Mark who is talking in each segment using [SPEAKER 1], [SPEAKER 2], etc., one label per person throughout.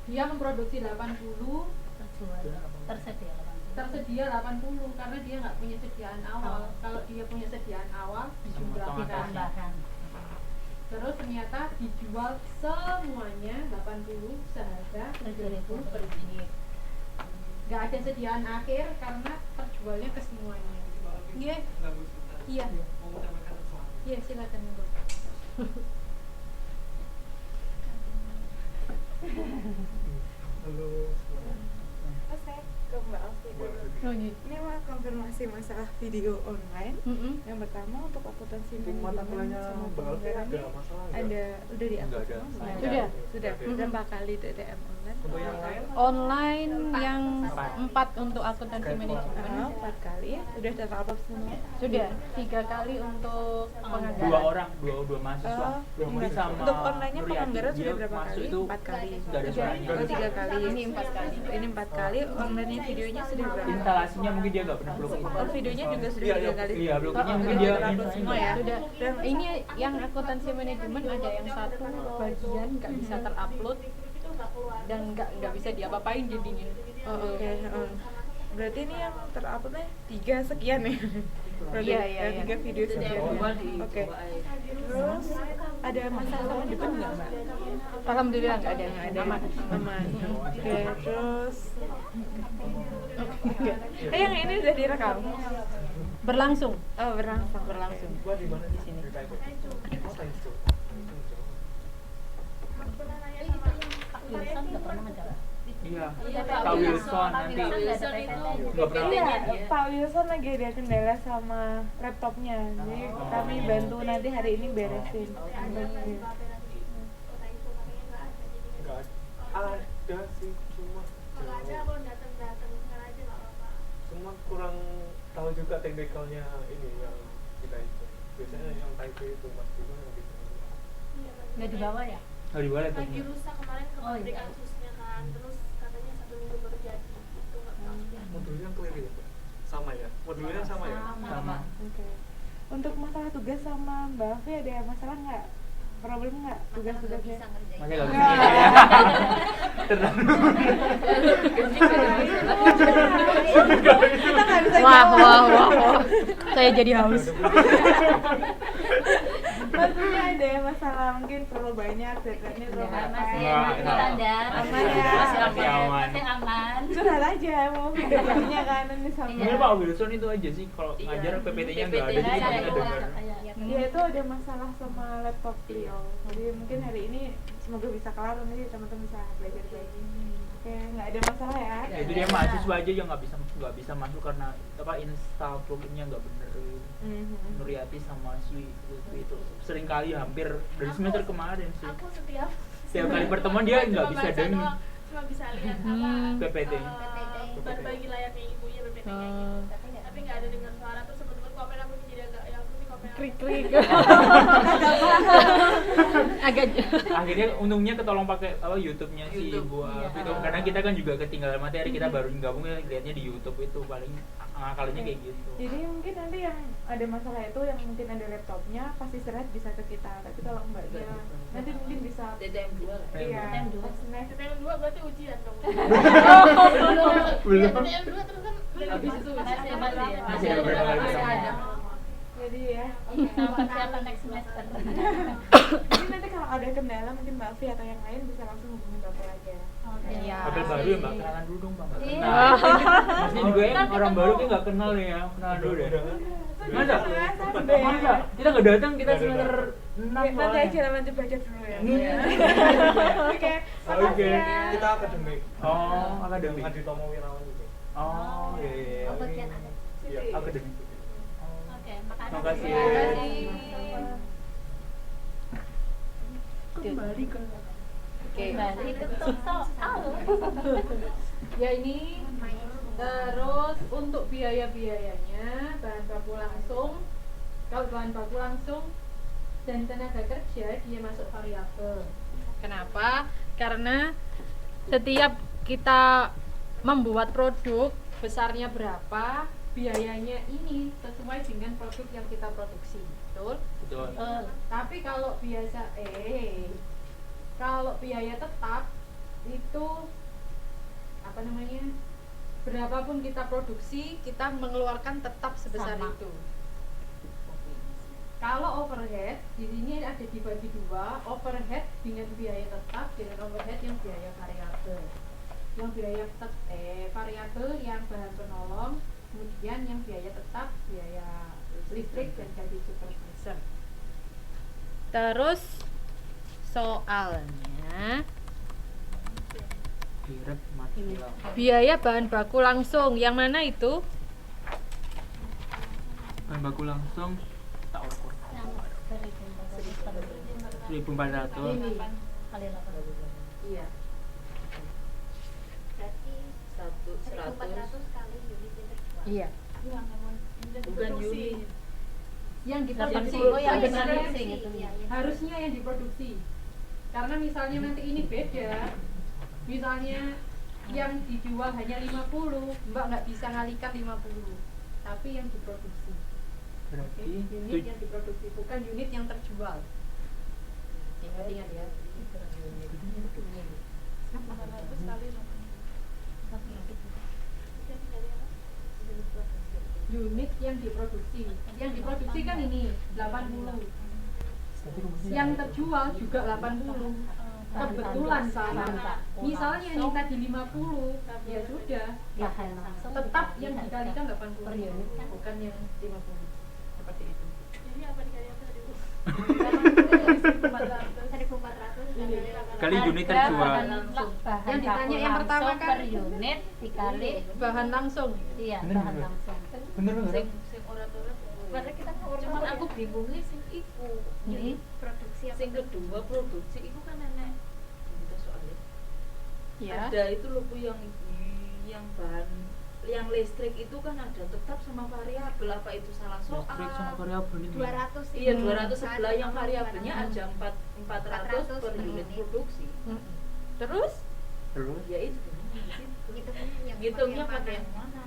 [SPEAKER 1] dia memproduksi 80, tersedia 80 karena dia nggak punya sediaan awal. Kalau dia punya sediaan awal dijumlahkan. Terus ternyata dijual semuanya 80 seharga 3.000 per unit. Nggak ada sediaan akhir karena terjualnya ke semuanya. Iya. Iya. Iya, silakan.
[SPEAKER 2] Halo.
[SPEAKER 3] Saya ke Mbak Alfi dulu. Ini mau konfirmasi masalah video online. Yang pertama untuk akuntansi manajemen sama penganggaran ada udah diatur semua? Sudah. Berapa kali TTM online?
[SPEAKER 2] Untuk yang lain?
[SPEAKER 4] Online yang 4 untuk akuntansi manajemen.
[SPEAKER 3] 4 kali. Udah terupload semua?
[SPEAKER 4] Sudah 3 kali untuk penganggaran.
[SPEAKER 5] Dua mahasiswa. Mungkin sama
[SPEAKER 3] untuk online-nya
[SPEAKER 5] Nuriati,
[SPEAKER 3] penganggaran
[SPEAKER 5] dia
[SPEAKER 3] sudah berapa
[SPEAKER 5] masuk
[SPEAKER 3] kali?
[SPEAKER 5] itu
[SPEAKER 3] 4 kali.
[SPEAKER 5] nggak ada suaranya.
[SPEAKER 3] 3 kali. Ini 4 kali. Ini 4 kali. Online-nya videonya sudah berapa?
[SPEAKER 5] Instalasinya mungkin dia nggak pernah login.
[SPEAKER 3] Oh, videonya juga sudah 3 kali.
[SPEAKER 5] Iya, bloginnya mungkin dia
[SPEAKER 3] terupload semua ya.
[SPEAKER 4] Sudah. Ini yang akuntansi manajemen ada yang satu bagian nggak bisa terupload dan nggak bisa diapa-apain jadinya.
[SPEAKER 3] Oh, oke. Berarti ini yang teruploadnya 3 sekian ya? Berarti
[SPEAKER 4] Iya.
[SPEAKER 3] 3 video sekian. Oke. Terus ada masalah sama depan nggak, Mbak?
[SPEAKER 4] Alhamdulillah nggak ada. Aman.
[SPEAKER 3] Aman. Oke, terus yang ini udah direkam?
[SPEAKER 4] Berlangsung.
[SPEAKER 3] Oh, berlangsung.
[SPEAKER 2] Gua di mana
[SPEAKER 4] Di sini.
[SPEAKER 6] Wilson nggak pernah ngejawab.
[SPEAKER 5] Iya.
[SPEAKER 6] Iya,
[SPEAKER 5] Pak Wilson nanti nggak pernah.
[SPEAKER 3] Iya, Pak Wilson lagi ada kendala sama laptopnya. Jadi kami bantu nanti hari ini beresin.
[SPEAKER 2] Enggak ada sih, cuma cuma kurang tahu juga teknikalnya ini yang kita itu. Biasanya yang type itu Mas juga yang gitu.
[SPEAKER 6] Nggak dibawa ya?
[SPEAKER 5] Nggak diboleh tuh.
[SPEAKER 7] lagi rusak kemarin kepabrik kasusnya kan, terus katanya 1 minggu baru jadi, itu nggak tahu ya.
[SPEAKER 2] Modulnya clear ya, Pak? Sama ya? Modulnya sama ya?
[SPEAKER 5] Sama.
[SPEAKER 3] Oke. Untuk masalah tugas sama Mbak Afi ada masalah nggak? Problem nggak tugas-tugasnya?
[SPEAKER 5] Masih nggak bisa gitu ya.
[SPEAKER 3] Kita nggak bisa
[SPEAKER 4] Wah.
[SPEAKER 3] jawab.
[SPEAKER 4] Saya jadi haus.
[SPEAKER 3] Maksudnya ada masalah mungin terlalu banyak, deadline-nya terlalu
[SPEAKER 6] Masih
[SPEAKER 3] mepet.
[SPEAKER 6] standar.
[SPEAKER 3] Aman ya?
[SPEAKER 6] Masih
[SPEAKER 5] aman.
[SPEAKER 6] Masih aman.
[SPEAKER 3] Curhat aja mau videonya kan ini sama.
[SPEAKER 5] Sebenarnya Pak Wilson itu aja sih kalau ngajar PPT-nya nggak ada, jadi nggak bisa dengar.
[SPEAKER 3] Dia itu ada masalah sama laptop beliau. Jadi mungkin hari ini semoga bisa kelar, nanti teman-teman bisa belajar lagi. Oke, nggak ada masalah ya?
[SPEAKER 5] Ya, itu dia mahasiswa aja yang nggak bisa masuk karena apa install pluginnya nggak bener. Nuriati sama si Lutfi itu sering kali hampir dari semester kemarin sih.
[SPEAKER 7] Aku setiap
[SPEAKER 5] Kali pertemuan dia nggak
[SPEAKER 7] cuma
[SPEAKER 5] bisa
[SPEAKER 7] baca
[SPEAKER 5] dengar.
[SPEAKER 7] doang, cuma bisa lihat apa
[SPEAKER 5] PPT.
[SPEAKER 7] berbagi layarnya ibunya PPT-nya gitu, tapi nggak ada dengar suara. Terus sebetulnya komen aku jadi agak ya aku nih komen aku.
[SPEAKER 4] Krik. Agak
[SPEAKER 5] Akhirnya untungnya ketolong pakai apa YouTube-nya si gua itu karena kita kan juga ketinggalan materi, kita baru gabung lihatnya di YouTube itu paling ngakalinya kayak gitu.
[SPEAKER 3] Jadi mungkin nanti yang ada masalah itu yang mungkin ada laptopnya pasti istirahat bisa ke kita. Tapi kalau mbaknya nanti mungkin bisa
[SPEAKER 6] DTM 2 lah.
[SPEAKER 3] iya.
[SPEAKER 6] DTM 2.
[SPEAKER 3] Next.
[SPEAKER 7] TTM 2 berarti ujian dong.
[SPEAKER 5] Belum.
[SPEAKER 7] TTM 2 terus kan
[SPEAKER 6] Habis itu masih ya.
[SPEAKER 5] Masih ada beberapa kali
[SPEAKER 6] ada.
[SPEAKER 3] Jadi ya.
[SPEAKER 6] Persiapan next semester.
[SPEAKER 3] Jadi nanti kalau ada kendala mungkin Mbak Afi atau yang lain bisa langsung hubungi Bapak aja.
[SPEAKER 4] Iya.
[SPEAKER 5] Kabel baru ya Mbak, kenalan dulu dong Mbak.
[SPEAKER 6] Iya.
[SPEAKER 5] Maksudnya juga yang orang baru kayak nggak kenal ya, kenalan dulu deh. Masa? Masa? Kita nggak datang, kita semester 6
[SPEAKER 3] Nanti aja nanti baca dulu ya. Oke.
[SPEAKER 5] Oke.
[SPEAKER 2] Kita akademik.
[SPEAKER 5] Oh, akademik.
[SPEAKER 2] Adi Tomo Wirawan itu.
[SPEAKER 5] Oh, iya.
[SPEAKER 6] Bagian ada.
[SPEAKER 2] Iya.
[SPEAKER 5] Akademik.
[SPEAKER 6] Oke, makasih.
[SPEAKER 5] Makasih.
[SPEAKER 2] Kembali ke
[SPEAKER 6] Kembali ke soal.
[SPEAKER 1] Ya ini terus untuk biaya-biayanya bahan baku langsung, kalau bahan baku langsung dan tenaga kerja dia masuk variabel.
[SPEAKER 4] Kenapa? Karena setiap kita membuat produk besarnya berapa, biayanya ini sesuai dengan produk yang kita produksi, betul?
[SPEAKER 5] Betul.
[SPEAKER 1] Tapi kalau biaya tetap
[SPEAKER 4] itu apa namanya, berapapun kita produksi kita mengeluarkan tetap sebesar
[SPEAKER 6] Sama.
[SPEAKER 4] itu. Kalau overhead di sini ada dibagi dua, overhead dengan biaya tetap dengan overhead yang biaya variabel. Yang biaya variabel yang bahan penolong, kemudian yang biaya tetap biaya listrik dan gaji supervisor. Terus soalnya
[SPEAKER 5] direct material.
[SPEAKER 4] biaya bahan baku langsung yang mana itu?
[SPEAKER 5] Bahan baku langsung tak ukur.
[SPEAKER 6] Yang 1.400
[SPEAKER 5] 1.400.
[SPEAKER 6] kali 8.
[SPEAKER 4] Iya.
[SPEAKER 7] Berarti 1.400 kali unit yang terjual.
[SPEAKER 4] Iya.
[SPEAKER 7] Bukan unit.
[SPEAKER 4] Yang diproduksi.
[SPEAKER 6] Oh, yang
[SPEAKER 4] Harusnya-
[SPEAKER 6] diproduksi gitu ya.
[SPEAKER 4] harusnya yang diproduksi. Karena misalnya nanti ini beda. Misalnya yang dijual hanya 50, Mbak nggak bisa ngalikan 50. Tapi yang diproduksi.
[SPEAKER 5] Berarti
[SPEAKER 4] Unit yang diproduksi, bukan unit yang terjual. Ingat ya.
[SPEAKER 7] 400 kali 8.
[SPEAKER 4] Unit yang diproduksi. Yang diproduksi kan ini 80. Yang terjual juga 80. Kebetulan sama. Misalnya ini tadi 50, ya sudah.
[SPEAKER 6] Bahan langsung
[SPEAKER 4] Tetap
[SPEAKER 6] dikali
[SPEAKER 4] yang
[SPEAKER 6] harga
[SPEAKER 4] dikalikan 80
[SPEAKER 6] per unit kan.
[SPEAKER 4] bukan yang 50. Seperti itu.
[SPEAKER 7] Jadi apa dikali apa tadi Bu? 1.400
[SPEAKER 5] kali unit
[SPEAKER 6] Harga
[SPEAKER 5] terjual.
[SPEAKER 6] bahan
[SPEAKER 4] Yang ditanya yang
[SPEAKER 6] baku
[SPEAKER 4] pertama
[SPEAKER 6] langsung
[SPEAKER 4] kan
[SPEAKER 6] per unit dikali
[SPEAKER 4] Bahan langsung.
[SPEAKER 6] iya
[SPEAKER 5] Bener,
[SPEAKER 6] bahan
[SPEAKER 5] bener.
[SPEAKER 6] langsung.
[SPEAKER 5] Bener bener.
[SPEAKER 7] sing ora-ora.
[SPEAKER 8] Padahal kita
[SPEAKER 7] Cuman aku bingungnya sing iku.
[SPEAKER 6] Jadi
[SPEAKER 7] Produksi apa?
[SPEAKER 8] sing kedua produksi itu kan nenek kita soalnya
[SPEAKER 4] Ya.
[SPEAKER 8] ada itu loh Bu yang bahan yang listrik itu kan ada tetap sama variabel, apa itu salah soal?
[SPEAKER 5] Listrik sama variabel ini.
[SPEAKER 7] 200
[SPEAKER 8] Iya,
[SPEAKER 7] itu.
[SPEAKER 8] 200 sebelah yang variabelnya
[SPEAKER 7] Hmm.
[SPEAKER 8] ada 400 per unit produksi.
[SPEAKER 4] Terus
[SPEAKER 5] Terus
[SPEAKER 8] Ya itu ngitungnya pakai yang mana?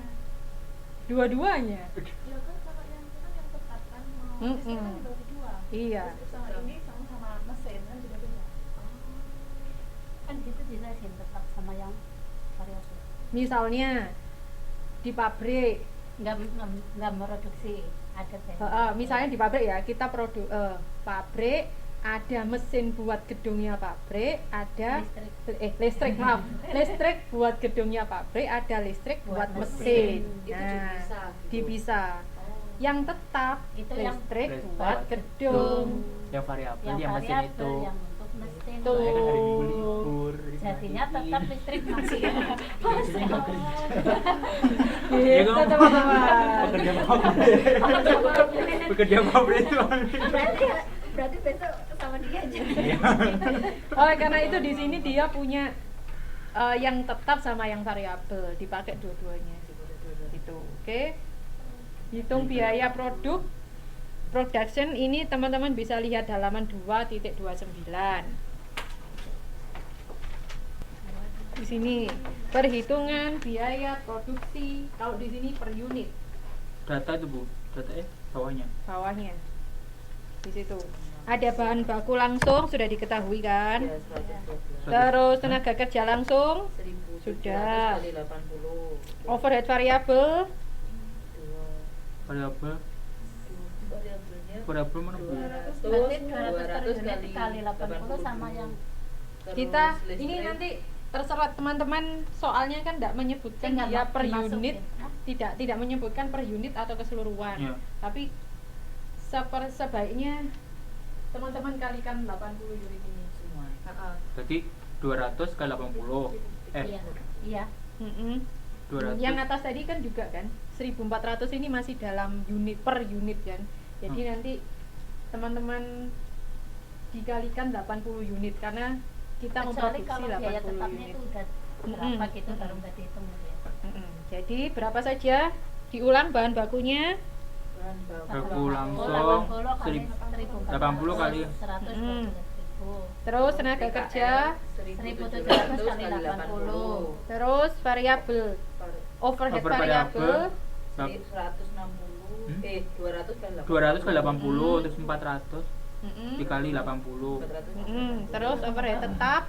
[SPEAKER 4] dua-duanya.
[SPEAKER 7] Ya kan kalau yang itu kan yang tetap kan mau
[SPEAKER 4] Mm-mm.
[SPEAKER 7] listrik kan dibagi dua.
[SPEAKER 4] Iya.
[SPEAKER 7] Listrik sama ini sama mesin kan juga beda.
[SPEAKER 6] kan gitu dijelasin tetap sama yang variabel.
[SPEAKER 4] Misalnya di pabrik,
[SPEAKER 6] Nggak produksi ada
[SPEAKER 4] misalnya di pabrik ya, kita pabrik ada mesin buat gedungnya pabrik, ada listrik maaf, listrik buat gedungnya pabrik, ada listrik buat
[SPEAKER 6] Buat
[SPEAKER 4] mesin.
[SPEAKER 8] Itu
[SPEAKER 4] Nah,
[SPEAKER 8] dipisah gitu.
[SPEAKER 4] dipisah. Yang tetap
[SPEAKER 6] Itu yang
[SPEAKER 4] listrik
[SPEAKER 5] listrik
[SPEAKER 4] buat
[SPEAKER 5] buat
[SPEAKER 4] gedung.
[SPEAKER 5] yang variabel
[SPEAKER 6] yang
[SPEAKER 5] yang mesin
[SPEAKER 6] variabel
[SPEAKER 5] itu.
[SPEAKER 6] yang untuk mesin.
[SPEAKER 4] Tuh.
[SPEAKER 5] Soalnya kan hari Minggu libur.
[SPEAKER 6] Jadinya tetap listrik masih
[SPEAKER 5] Ya,
[SPEAKER 4] Gitu
[SPEAKER 5] kamu-
[SPEAKER 4] teman-teman.
[SPEAKER 5] Pekerja pabrik. Pekerja pabrik itu.
[SPEAKER 7] Berarti besok sama dia aja.
[SPEAKER 5] Iya.
[SPEAKER 4] Oleh karena itu di sini dia punya yang tetap sama yang variabel, dipakai dua-duanya. Itu, oke. Hitung biaya production ini teman-teman bisa lihat halaman 2.29. Di sini perhitungan biaya produksi, kalau di sini per unit
[SPEAKER 5] Data itu Bu, data bawahnya.
[SPEAKER 4] bawahnya. Di situ ada bahan baku langsung sudah diketahui kan?
[SPEAKER 8] Ya, 112.
[SPEAKER 4] Terus tenaga kerja langsung,
[SPEAKER 8] 1.700
[SPEAKER 4] Sudah.
[SPEAKER 8] kali 80.
[SPEAKER 4] overhead variabel,
[SPEAKER 5] Variabel,
[SPEAKER 8] Variabelnya
[SPEAKER 5] variabel mana Bu?
[SPEAKER 6] 200 kali 80 sama yang
[SPEAKER 8] Terus
[SPEAKER 4] kita
[SPEAKER 8] listrik.
[SPEAKER 4] ini nanti terserah teman-teman, soalnya kan tidak menyebutkan
[SPEAKER 6] tinggal
[SPEAKER 4] dia per
[SPEAKER 6] dimasukin.
[SPEAKER 4] unit, tidak menyebutkan per unit atau keseluruhan.
[SPEAKER 5] Iya.
[SPEAKER 4] Tapi sebaiknya teman-teman kalikan 80 unit ini
[SPEAKER 8] semua.
[SPEAKER 5] Jadi 200 kali 80.
[SPEAKER 6] iya iya
[SPEAKER 4] Mm-mm.
[SPEAKER 5] 200.
[SPEAKER 4] Yang atas tadi kan juga kan 1400 ini masih dalam unit per unit kan. Jadi nanti teman-teman dikalikan 80 unit karena kita
[SPEAKER 6] kecuali
[SPEAKER 4] memproduksi
[SPEAKER 6] kalau biaya
[SPEAKER 4] 80
[SPEAKER 6] tetapnya
[SPEAKER 4] unit.
[SPEAKER 6] itu udah berapa
[SPEAKER 4] Mm-mm.
[SPEAKER 6] gitu baru nggak dihitung gitu ya.
[SPEAKER 4] Mm-mm. Jadi berapa saja? Diulang bahan bakunya.
[SPEAKER 8] Bahan baku.
[SPEAKER 5] Baku langsung
[SPEAKER 6] 80 kali
[SPEAKER 5] 80 kali
[SPEAKER 6] 100
[SPEAKER 4] Mm.
[SPEAKER 6] 12.000.
[SPEAKER 4] Terus tenaga kerja,
[SPEAKER 6] 1.700 kali 80.
[SPEAKER 4] terus variabel, overhead variabel,
[SPEAKER 8] 160 200 kali 80.
[SPEAKER 5] 200 kali 80 terus 400
[SPEAKER 4] mm-mm.
[SPEAKER 5] dikali 80.
[SPEAKER 8] 400.
[SPEAKER 4] Terus overhead tetap